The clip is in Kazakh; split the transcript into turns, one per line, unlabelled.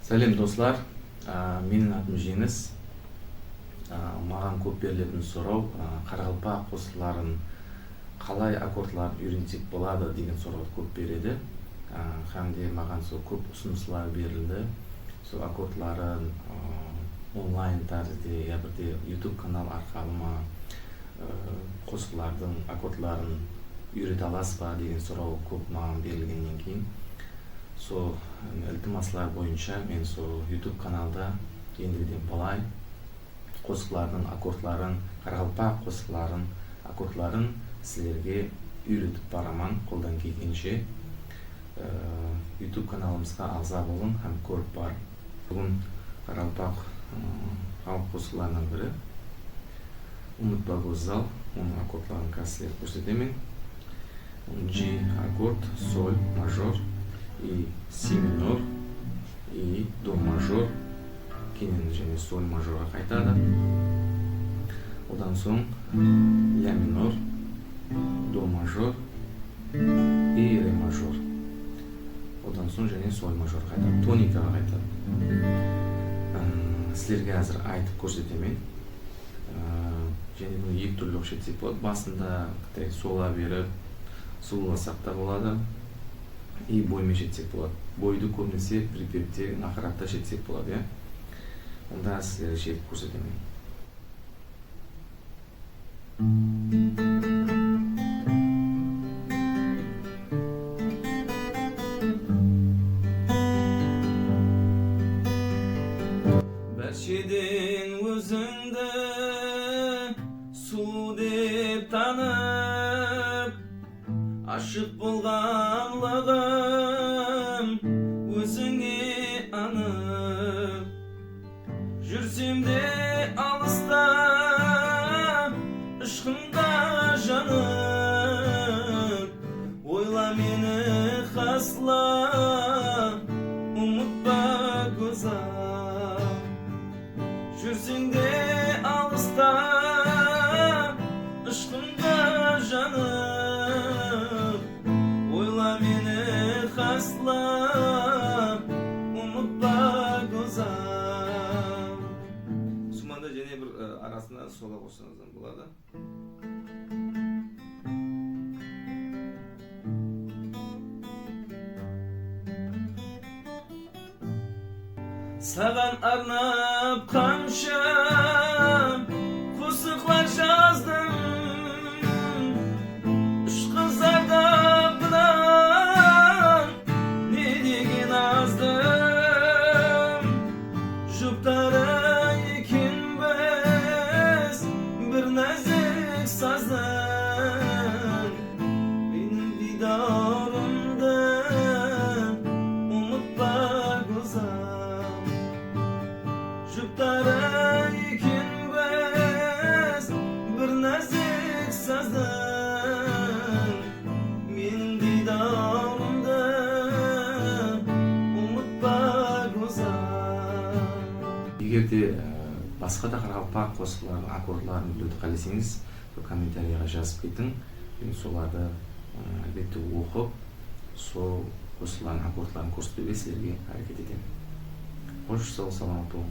Сәлем достар, менің атым Жеңіс. Маған көп берілетін сұрау, қарақалпақ қосыларын қалай аккордларын үйренсек болады деген сұрау көп береді. Һәм де маған көп ұсыныстар берілді. Сол аккордларын онлайн тәрізде, яғни YouTube канал арқылы қосылардың аккордларын үйрете аласыз ба деген сұрау көп маған берілгеннен кейін, сол iltimoslar бойынша мен сол YouTube каналда ендігіден былай қосылардың аккордларын, қарақалпақ қосыларын аккордларын сіздерге үйретіп барамын қолдан келгенше. YouTube каналымызға ағза болың һәм көріп бар. Бүгін қарақалпақ халық қосыларының бірі Unutma Gozal, оның аккордларын қазір көрсетемін. G аккорд, соль, мажор и си минор и до мажор, кейін және соль мажорға қайтады. Одан соң ля минор, до мажор и ре мажор. Одан соң және соль мажорға қайтады, тоникаға қайтады. Сіздерге әзір айтып көрсетемін. Және бұл екі түрлі оқшетсек болады. Басында сола беріп, соласақ та болады. И боймен жетсек болады. Бойды көбінесе припевте, нақыратта жетсек болады. Онда сіздерге жетіп көрсетемін. Бәшеден өзіңді сұлу деп танып, ашық болғанлығым өзіңе анық. Жүрсем де алыста, ышқыңда жанып, ойла мені қасла, ұмытпа гүзал. Жүрсең де алыста, ышқыңда жанып, ойла мені қасла, ұмытпа гүзал. Суманда және бір арасында сола қоссаңыздан болады. Саған арнап қанша қосықлар жаздым, үш қызарда бұдан не деген аздым. Жұптары екенбіз бір нәзік саздың, менің дидарымды ұмытпа гүзал. Жұптары екенбіз бір нәзік саздың, менің дидарымды ұмытпа гүзал. Егер де басқа да қарақалпақ қосылардың аккордларын білуді қаласаңыз, комментарийға жазып кетің. Мен соларды әлбетте оқып, сол қосылған аккордларын көрсетуге сіздерге әрекет етемін. Қош, сау саламат болың.